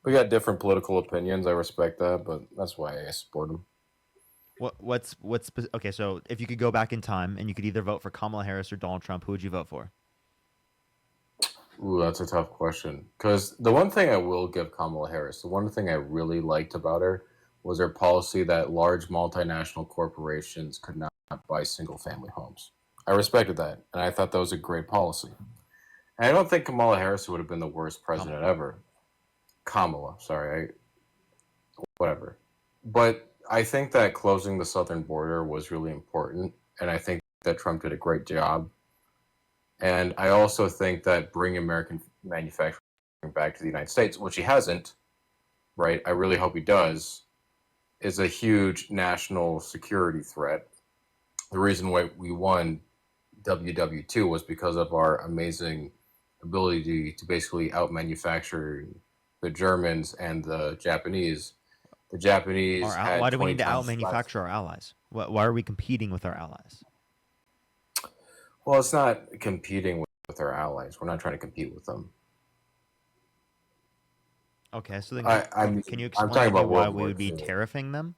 We got different political opinions. I respect that, but that's why I support him. Okay? So if you could go back in time and you could either vote for Kamala Harris or Donald Trump, who would you vote for? Ooh, that's a tough question. Because the one thing I will give Kamala Harris, the one thing I really liked about her was her policy that large multinational corporations could not buy single family homes. I respected that, and I thought that was a great policy. And I don't think Kamala Harris would have been the worst president Kamala. ever. Kamala, sorry, whatever. But I think that closing the southern border was really important, and I think that Trump did a great job. And I also think that bringing American manufacturing back to the United States, which he hasn't, right? I really hope he does, is a huge national security threat. The reason why we won WW2 was because of our amazing ability to basically out manufacture the Germans and the Japanese. The Japanese had Why do we 20 need to out times less. manufacture our allies? Why are we competing with our allies? Well, it's not competing with our allies. We're not trying to compete with them. Okay, so then can you I'm talking explain about why World we War would be II. tariffing them?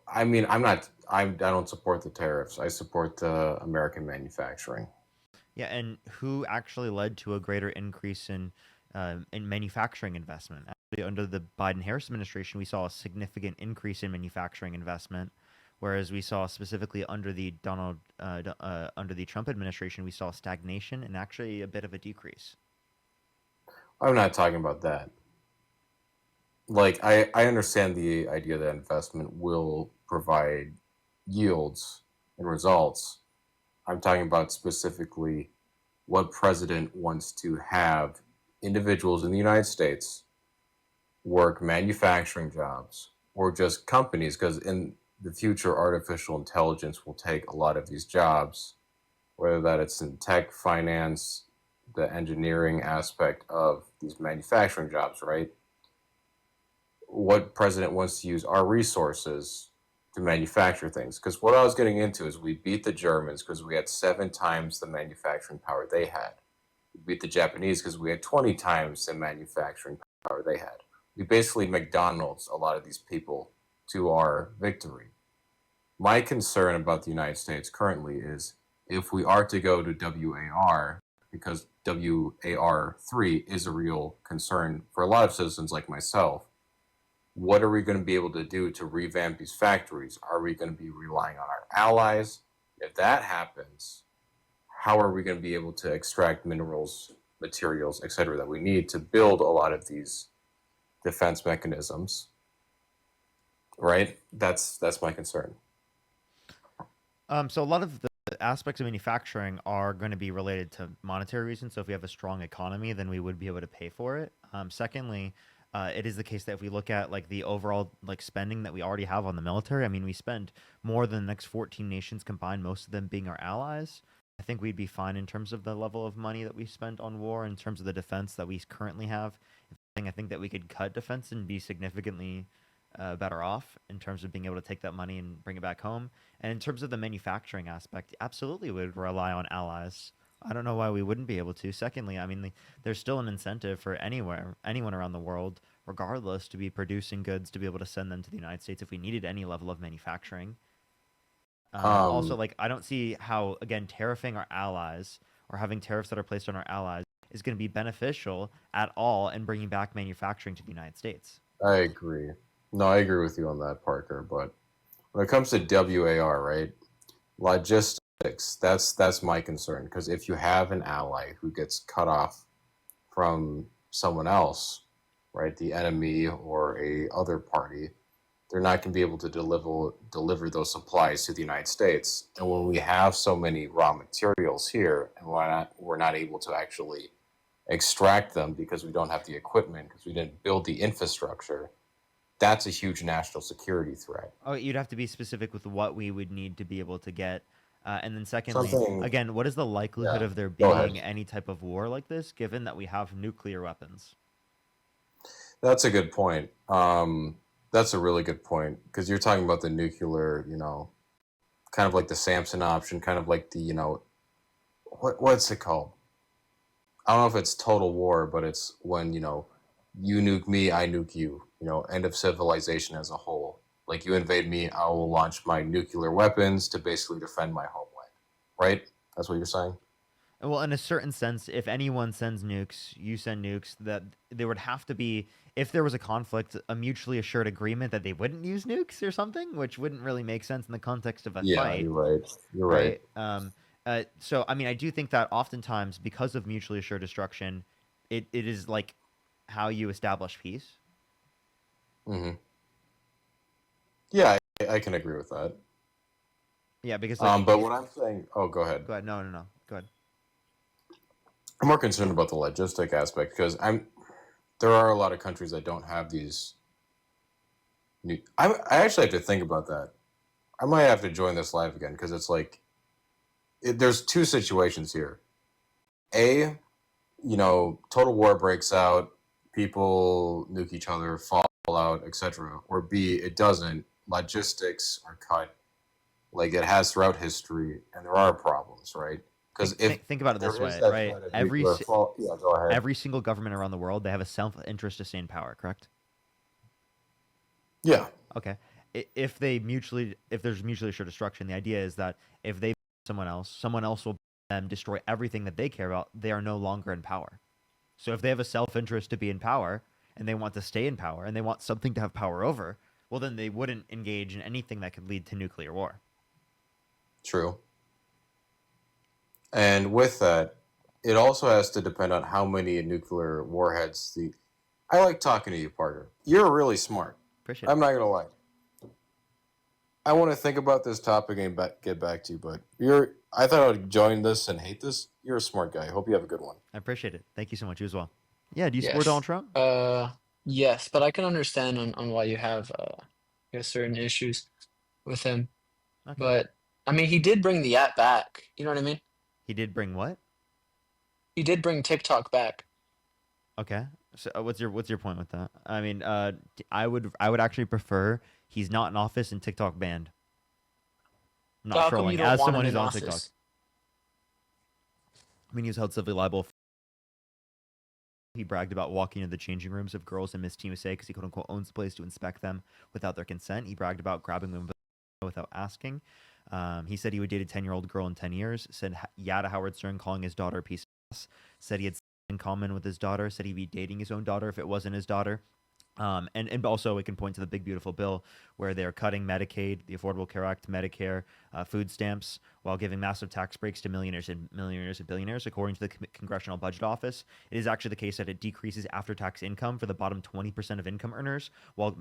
I mean, I'm not. I don't support the tariffs. I support the American manufacturing. Yeah, and who actually led to a greater increase in manufacturing investment? Actually, under the Biden-Harris administration, we saw a significant increase in manufacturing investment, whereas we saw specifically under the Trump administration, we saw stagnation and actually a bit of a decrease. I'm not talking about that. Like, I understand the idea that investment will provide yields and results. I'm talking about specifically what president wants to have individuals in the United States work manufacturing jobs or just companies, because in the future, artificial intelligence will take a lot of these jobs, whether that it's in tech, finance, the engineering aspect of these manufacturing jobs, right? What president wants to use our resources to manufacture things? Because what I was getting into is we beat the Germans because we had 7 times the manufacturing power they had. We beat the Japanese because we had 20 times the manufacturing power they had. We basically McDonald's a lot of these people to our victory. My concern about the United States currently is if we are to go to WAR, because WAR3 is a real concern for a lot of citizens like myself, what are we going to be able to do to revamp these factories? Are we going to be relying on our allies? If that happens, how are we going to be able to extract minerals, materials, etc., that we need to build a lot of these defense mechanisms? Right? That's my concern. So a lot of the aspects of manufacturing are going to be related to monetary reasons. So if we have a strong economy, then we would be able to pay for it. Secondly, it is the case that if we look at like the overall like spending that we already have on the military, I mean, we spend more than the next 14 nations combined, most of them being our allies. I think we'd be fine in terms of the level of money that we spend on war, in terms of the defense that we currently have. I think that we could cut defense and be significantly better off in terms of being able to take that money and bring it back home. And in terms of the manufacturing aspect, absolutely would rely on allies. I don't know why we wouldn't be able to. Secondly, I mean, there's still an incentive for anyone around the world, regardless, to be producing goods to be able to send them to the United States if we needed any level of manufacturing. Also, Um, like, I don't see how, again, tariffing our allies or having tariffs that are placed on our allies is going to be beneficial at all in bringing back manufacturing to the United States. I agree. No, I agree with you on that, Parker. But when it comes to WAR, right? Logistics, that's my concern. Because if you have an ally who gets cut off from someone else, right, the enemy or a other party, they're not going to be able to deliver those supplies to the United States. And when we have so many raw materials here, and we're not able to actually extract them because we don't have the equipment, because we didn't build the infrastructure, that's a huge national security threat. Oh, you'd have to be specific with what we would need to be able to get. And then, secondly, Something, again, what is the likelihood yeah. of there Go ahead. being any type of war like this, given that we have nuclear weapons? That's a good point. That's a really good point because you're talking about the nuclear, kind of like the Samson option, kind of like the, what's it called? I don't know if it's total war, but it's when, you nuke me, I nuke you. End of civilization as a whole. Like you invade me, I will launch my nuclear weapons to basically defend my homeland. Right? That's what you're saying? Well, in a certain sense, if anyone sends nukes, you send nukes, that there would have to be, if there was a conflict, a mutually assured agreement that they wouldn't use nukes or something, which wouldn't really make sense in the context of a Yeah, fight, you're right. You're right. right? So, I mean, I do think that oftentimes, because of mutually assured destruction, it is like how you establish peace. Hmm. Yeah, I can agree with that. Yeah, because like But what I'm saying, oh, go ahead. go ahead. No, no, no. Go ahead. I'm more concerned about the logistic aspect because there are a lot of countries that don't have these. I actually have to think about that. I might have to join this live again because it's like there's two situations here. A, total war breaks out, people nuke each other, fall out, etc. Or B, it doesn't. Logistics are cut like it has throughout history, and there are problems, right? Because if Think about it this there is way, that right? threat of nuclear fall, yeah, go ahead. Every single government around the world, they have a self interest to stay in power, correct? Yeah, Okay. If there's mutually assured destruction, the idea is that if they someone else will destroy everything that they care about. They are no longer in power. So if they have a self interest to be in power and they want to stay in power and they want something to have power over, well, then they wouldn't engage in anything that could lead to nuclear war. true. And with that, it also has to depend on how many nuclear warheads the. I like talking to you, Parker. You're really smart. Appreciate it. I'm not gonna lie. I want to think about this topic and get back to you, but you're. I thought I'd join this and hate this. You're a smart guy. Hope you have a good one. I appreciate it. Thank you so much. You as well. Yeah. Do you support Donald Yes. Trump? Yes, but I can understand on why you have certain issues with him. Okay. But I mean, he did bring the app back. You know what I mean? He did bring what? He did bring TikTok back. Okay. So what's your point with that? I mean, I would actually prefer he's not in office and TikTok banned. I'm So not how come you trolling. don't As want someone him who's in on TikTok, office? I mean, he was held civilly liable. He bragged about walking into the changing rooms of girls in Miss TMSA because he quote unquote owns the place to inspect them without their consent. He bragged about grabbing women without asking. He said he would date a 10-year-old girl in 10 years. Said yeah to Howard Stern, calling his daughter a piece of ass. Said he had in common with his daughter. Said he'd be dating his own daughter if it wasn't his daughter. And also we can point to the big beautiful bill where they're cutting Medicaid, the Affordable Care Act, Medicare, food stamps, while giving massive tax breaks to millionaires and billionaires. According to the Congressional Budget Office, it is actually the case that it decreases after-tax income for the bottom 20% of income earners, while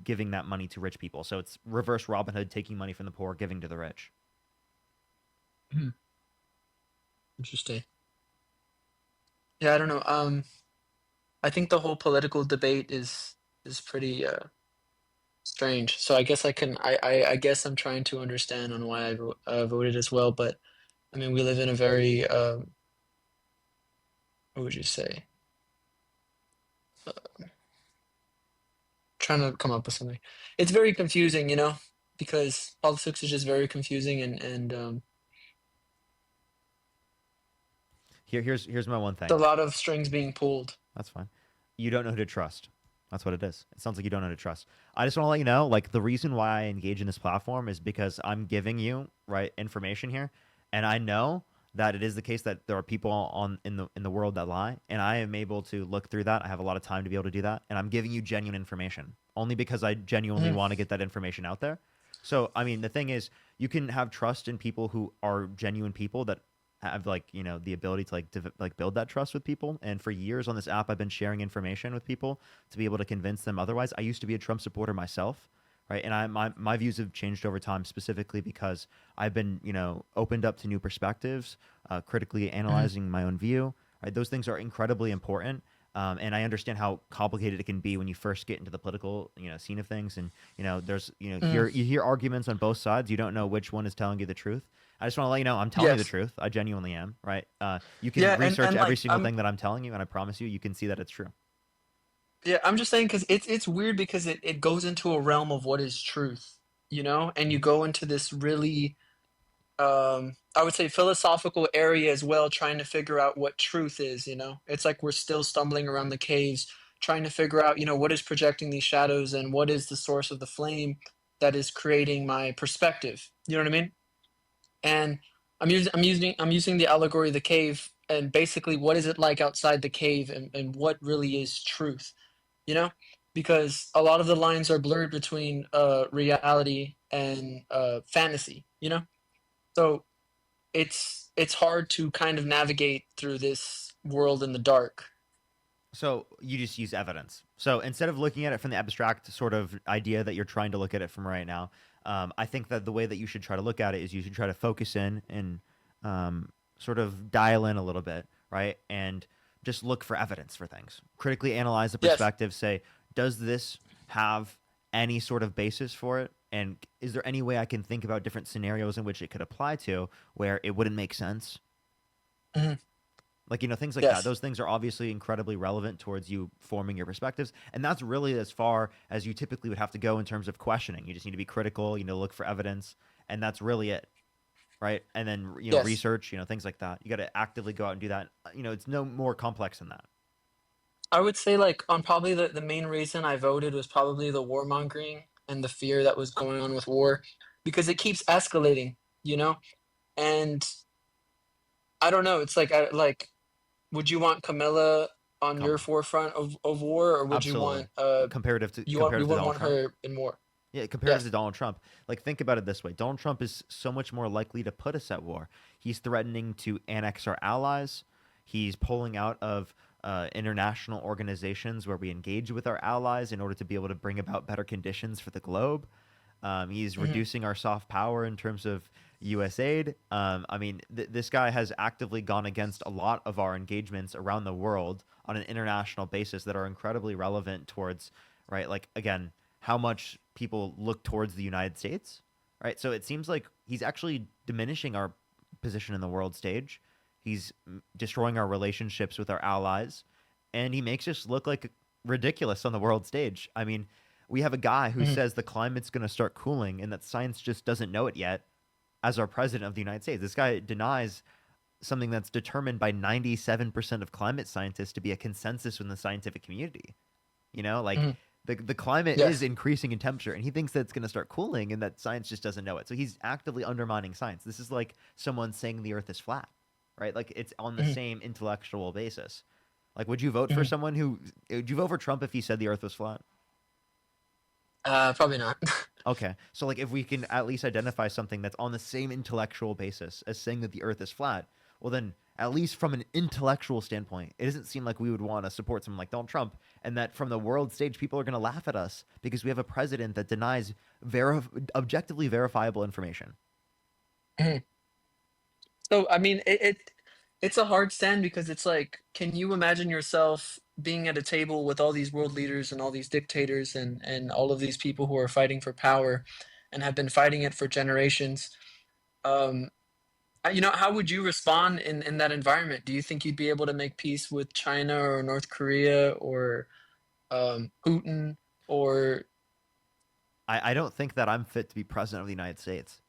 giving that money to rich people. So it's reverse Robin Hood, taking money from the poor, giving to the rich. Hmm, interesting. Yeah, I don't know. I think the whole political debate is pretty strange. So I guess I guess I'm trying to understand on why voted as well. But I mean, we live in a very what would you say? Trying to come up with something. It's very confusing, because politics is just very confusing and Here's my one a thing. lot of strings being pulled. That's fine. You don't know who to trust. That's what it is. It sounds like you don't know who to trust. I just want to let you know, like the reason why I engage in this platform is because I'm giving you right information here, and I know that it is the case that there are people in the world that lie, and I am able to look through that. I have a lot of time to be able to do that, and I'm giving you genuine information only because I genuinely Mhm. want to get that information out there. So, I mean, the thing is, you can have trust in people who are genuine people that have like the ability to like build that trust with people. And for years on this app, I've been sharing information with people to be able to convince them otherwise. I used to be a Trump supporter myself, right? And my views have changed over time, specifically because I've been opened up to new perspectives, critically Mhm. analyzing my own view. Right, those things are incredibly important. And I understand how complicated it can be when you first get into the political, scene of things. And there's, Mhm. you hear arguments on both sides. You don't know which one is telling you the truth. I just want to let you know I'm telling you the Yes. truth. I genuinely am, right? You can Yeah, research and every like single thing that I'm telling you, and I promise you, you can see that it's true. I'm just saying because it's weird because it goes into a realm of what is truth, and you go into this really I would say philosophical area as well, trying to figure out what truth is. It's like we're still stumbling around the caves, trying to figure out what is projecting these shadows and what is the source of the flame that is creating my perspective. You know what I mean? And I'm using the allegory of the cave, and basically what is it like outside the cave, and what really is truth, you know because a lot of the lines are blurred between reality and fantasy. So it's hard to kind of navigate through this world in the dark. So you just use evidence. So instead of looking at it from the abstract sort of idea that you're trying to look at it from right now, I think that the way that you should try to look at it is you should try to focus in and sort of dial in a little bit, right? And just look for evidence for things. Critically analyze the Yes. perspective. Say, does this have any sort of basis for it? And is there any way I can think about different scenarios in which it could apply to where it wouldn't make sense? Mhm. Like, things like that. Yes. Those things are obviously incredibly relevant towards you forming your perspectives. And that's really as far as you typically would have to go in terms of questioning. You just need to be critical, look for evidence. And that's really it. Right. And then, Yes. research, things like that. You got to actively go out and do that. It's no more complex than that. I would say, like, on probably the main reason I voted was probably the warmongering and the fear that was going on with war, because it keeps escalating, you know? And I don't know, it's like, would you want Camilla on your Com- forefront of war, or would you Absolutely. want you Comparative to wouldn't Donald want Trump. her in war? Yeah, comparative to Yes. Donald Trump. Like, think about it this way: Donald Trump is so much more likely to put us at war. He's threatening to annex our allies. He's pulling out of international organizations where we engage with our allies in order to be able to bring about better conditions for the globe. He's Mhm. reducing our soft power in terms of U.S. aid. I mean, this guy has actively gone against a lot of our engagements around the world on an international basis that are incredibly relevant towards, right? Like, again, how much people look towards the United States, right? So it seems like he's actually diminishing our position in the world stage. He's destroying our relationships with our allies, and he makes us look like ridiculous on the world stage. I mean, we have a guy who Mhm. says the climate's going to start cooling and that science just doesn't know it yet as our president of the United States. This guy denies something that's determined by 97% of climate scientists to be a consensus in the scientific community. Like, Mhm. the climate is Yes. increasing in temperature, and he thinks that it's going to start cooling and that science just doesn't know it. So he's actively undermining science. This is like someone saying the earth is flat, right? Like, it's on the Mhm. same intellectual basis. Like, Mhm. would you vote for Trump if he said the earth was flat? Probably not. Okay. So, like, if we can at least identify something that's on the same intellectual basis as saying that the earth is flat, well, then, at least from an intellectual standpoint, it doesn't seem like we would want to support someone like Donald Trump. And that from the world stage, people are going to laugh at us because we have a president that denies objectively verifiable information. Mhm. So I mean, it's a hard stand, because it's like, can you imagine yourself being at a table with all these world leaders and all these dictators and all of these people who are fighting for power and have been fighting it for generations? Um, how would you respond in that environment? Do you think you'd be able to make peace with China or North Korea or Putin or I don't think that I'm fit to be president of the United States.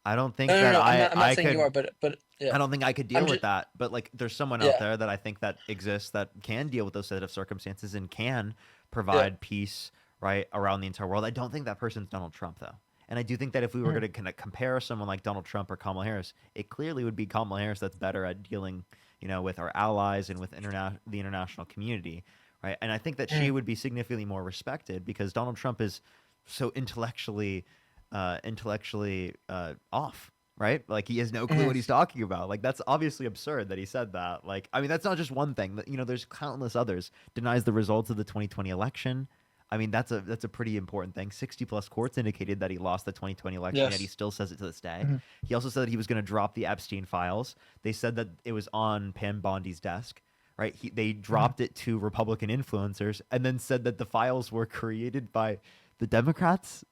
I don't think no, no, that no. I'm not saying you could are, but yeah, I don't think I could I'm deal with just that. But like, there's someone out yeah, there that I think that exists that can deal with those set of circumstances and can yeah. provide peace right around the entire world. I don't think that person's Donald Trump though. And I do think that if we were Mhm. going to kind of compare someone like Donald Trump or Kamala Harris, it clearly would be Kamala Harris that's better at dealing, with our allies and with the international community, right? And I think that she Mhm. would be significantly more respected because Donald Trump is so intellectually off, right? Like, he has no clue Mhm. what he's talking about. Like, that's obviously absurd that he said that. Like, I mean, that's not just one thing. That there's countless others. Denies the results of the 2020 election. I mean, that's a pretty important thing. 60 plus courts indicated that he lost the 2020 election, yet he Yes. still says it to this day. Mhm. He also said that he was going to drop the Epstein files. They said that it was on Pam Bondi's desk, right? They Mhm. dropped it to Republican influencers and then said that the files were created by the Democrats.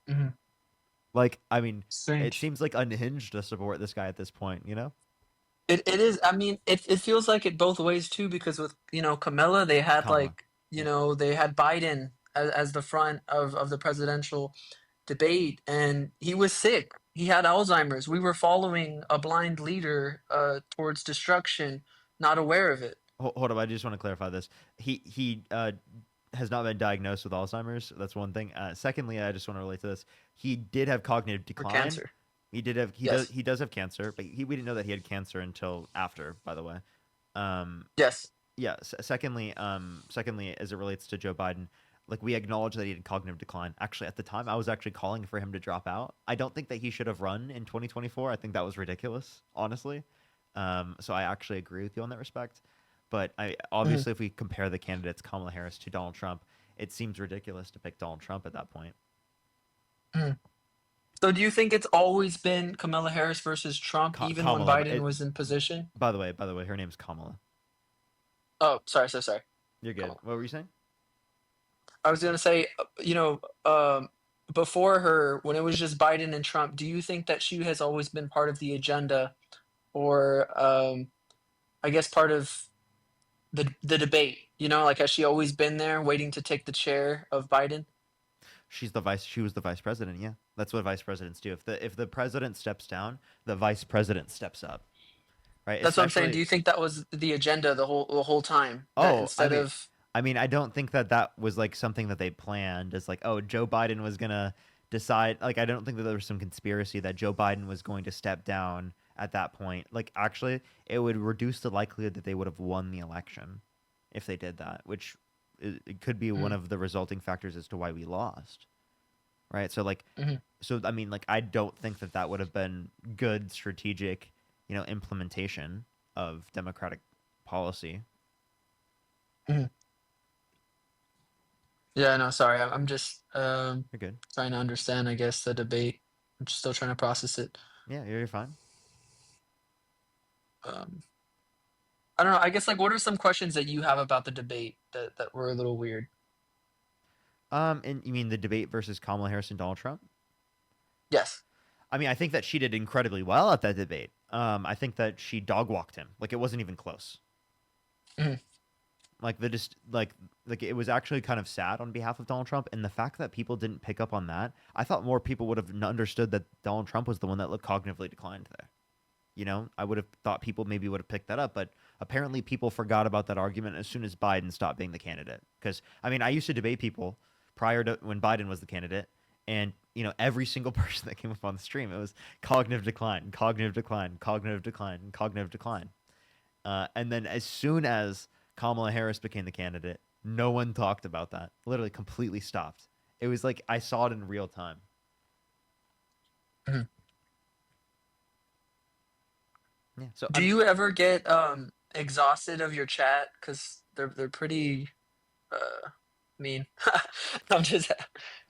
Mhm. Like, I mean, it Strange. seems like unhinged to support this guy at this point. It is. I mean, it feels like it both ways too, because with Camilla, they had Kamala. like Yeah. they had Biden as the front of the presidential debate, and he was sick. He had Alzheimer's. We were following a blind leader towards destruction, not aware of it. Hold up, I just want to clarify this. He has not been diagnosed with Alzheimer's. That's one thing. Secondly, I just want to relate to this. He did have cognitive Or decline. cancer. He Yes. does have cancer, but we didn't know that he had cancer until after. By the way, um, Yes. yeah. Secondly, as it relates to Joe Biden, like we acknowledge that he had cognitive decline. Actually, at the time, I was actually calling for him to drop out. I don't think that he should have run in 2024. I think that was ridiculous, honestly. So I actually agree with you on that respect. But I Mhm, obviously, if we compare the candidates Kamala Harris to Donald Trump, it seems ridiculous to pick Donald Trump at that point. mhm. So do you think it's always been Kamala Harris versus Trump, even when Kamala, Biden was in position? by the way, her name's Kamala. Oh, sorry, so sorry. You're good. Kamala. What were you saying? I was gonna say, before her, when it was just Biden and Trump, do you think that she has always been part of the agenda, or I guess part of the debate? Like has she always been there, waiting to take the chair of Biden? She was the vice president. Yeah, that's what vice presidents do. If the president steps down, the vice president steps up, right? That's what I'm saying. Do Especially, you think that was the agenda the whole time? That oh, instead of I don't think that that was like something that they planned. As like, oh, Joe Biden was gonna decide. Like, I don't think that there was some conspiracy that Joe Biden was going to step down at that point. Like, actually, it would reduce the likelihood that they would have won the election if they did that, which it could be one Mhm, of the resulting factors as to why we lost. Right. So like, mhm, I mean, like, I don't think that that would have been good strategic, implementation of democratic policy. mhm. Yeah, no, sorry. I'm just You're good. trying to understand, I guess, the debate. I'm just still trying to process it. Yeah, you're fine. Um, I don't know. I guess like what are some questions that you have about the debate that were a little weird? And you mean the debate versus Kamala Harris and Donald Trump? Yes. I mean, I think that she did incredibly well at that debate. I think that she dog walked him. Like, it wasn't even close. Mhm, Like the just like it was actually kind of sad on behalf of Donald Trump, and the fact that people didn't pick up on that, I thought more people would have understood that Donald Trump was the one that looked cognitively declined there. I would have thought people maybe would have picked that up, but apparently people forgot about that argument as soon as Biden stopped being the candidate. Because I mean, I used to debate people prior to when Biden was the candidate, and every single person that came up on the stream, it was cognitive decline, cognitive decline, cognitive decline, cognitive decline. And then as soon as Kamala Harris became the candidate, no one talked about that. Literally, completely stopped. It was like I saw it in real time. mhm. Yeah. So Do you ever get exhausted of your chat? Because they're pretty mean. I'm just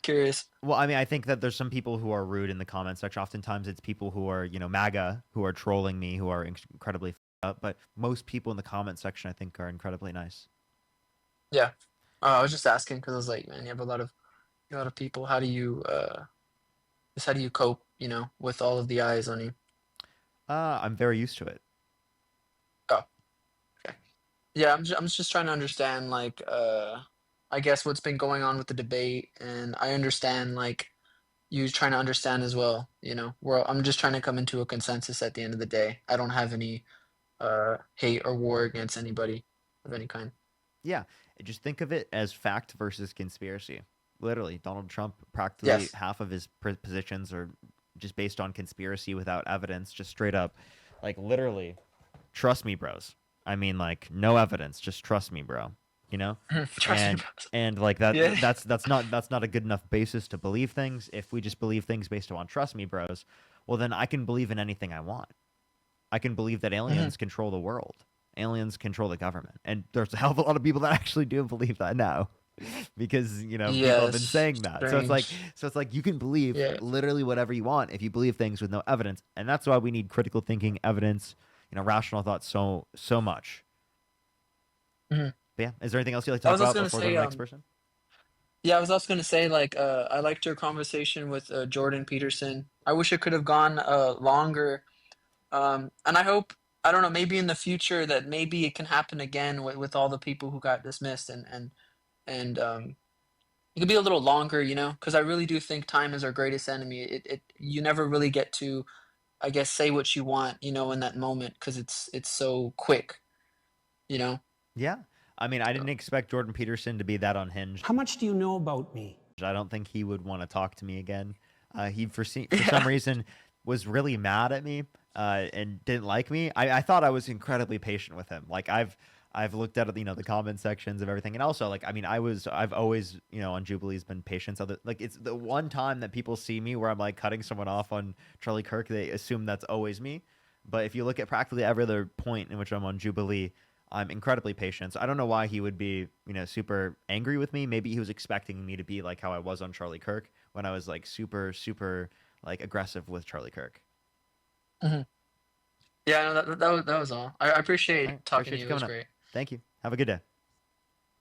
curious. well, I mean, I think that there's some people who are rude in the comment section. Oftentimes, it's people who are, MAGA, who are trolling me, who are incredibly up. But most people in the comment section, I think, are incredibly nice. Yeah. I was just asking because I was like, man, you have a lot of people. How do you cope, with all of the eyes on you? I'm very used to it. Oh, okay. Yeah, I'm just trying to understand, like, I guess what's been going on with the debate, and I understand, like, you trying to understand as well. I'm just trying to come into a consensus at the end of the day. I don't have any hate or war against anybody of any kind. Yeah, just think of it as fact versus conspiracy. Literally, Donald Trump, practically Yes. half of his positions are just based on conspiracy without evidence, just straight up, like literally, trust me, bros. I mean, like no evidence, just trust me, bro. You know, Trust me, and bro. like that Yeah. that's not a good enough basis to believe things. If we just believe things based on trust me, bros, well then I can believe in anything I want. I can believe that Mhm. aliens control the world. Aliens control the government. And there's a hell of a lot of people that actually do believe that now. Because, people have been Yes. saying that. Strange. So it's like you can believe Yeah. literally whatever you want if you believe things with no evidence. And that's why we need critical thinking, evidence, rational thought so much. Mhm. But yeah, is there anything else you'd like to I talk was also about gonna before we go to say, the next person? yeah, I was also gonna say, like, I liked your conversation with Jordan Peterson. I wish it could have gone longer. And I hope, I don't know, maybe in the future that maybe it can happen again with all the people who got dismissed and it could be a little longer, you know, because I really do think time is our greatest enemy. It you never really get to, I guess, say what you want, you know, in that moment because it's so quick, you know. Yeah. I mean, I didn't So expect Jordan Peterson to be that unhinged. How much do you know about me? I don't think he would want to talk to me again. He for yeah. some reason was really mad at me and didn't like me. I thought I was incredibly patient with him. Like I've looked at the comment sections of everything, and also like I mean I've always on Jubilee's been patient. So that like it's the one time that people see me where I'm like cutting someone off on Charlie Kirk, they assume that's always me. But if you look at practically every other point in which I'm on Jubilee, I'm incredibly patient. So I don't know why he would be, super angry with me. Maybe he was expecting me to be like how I was on Charlie Kirk when I was like super, super like aggressive with Charlie Kirk. Mhm. Yeah, no, that was all. I All appreciate right. talking to Appreciate you. you It was coming up. great. Thank you. Have a good day.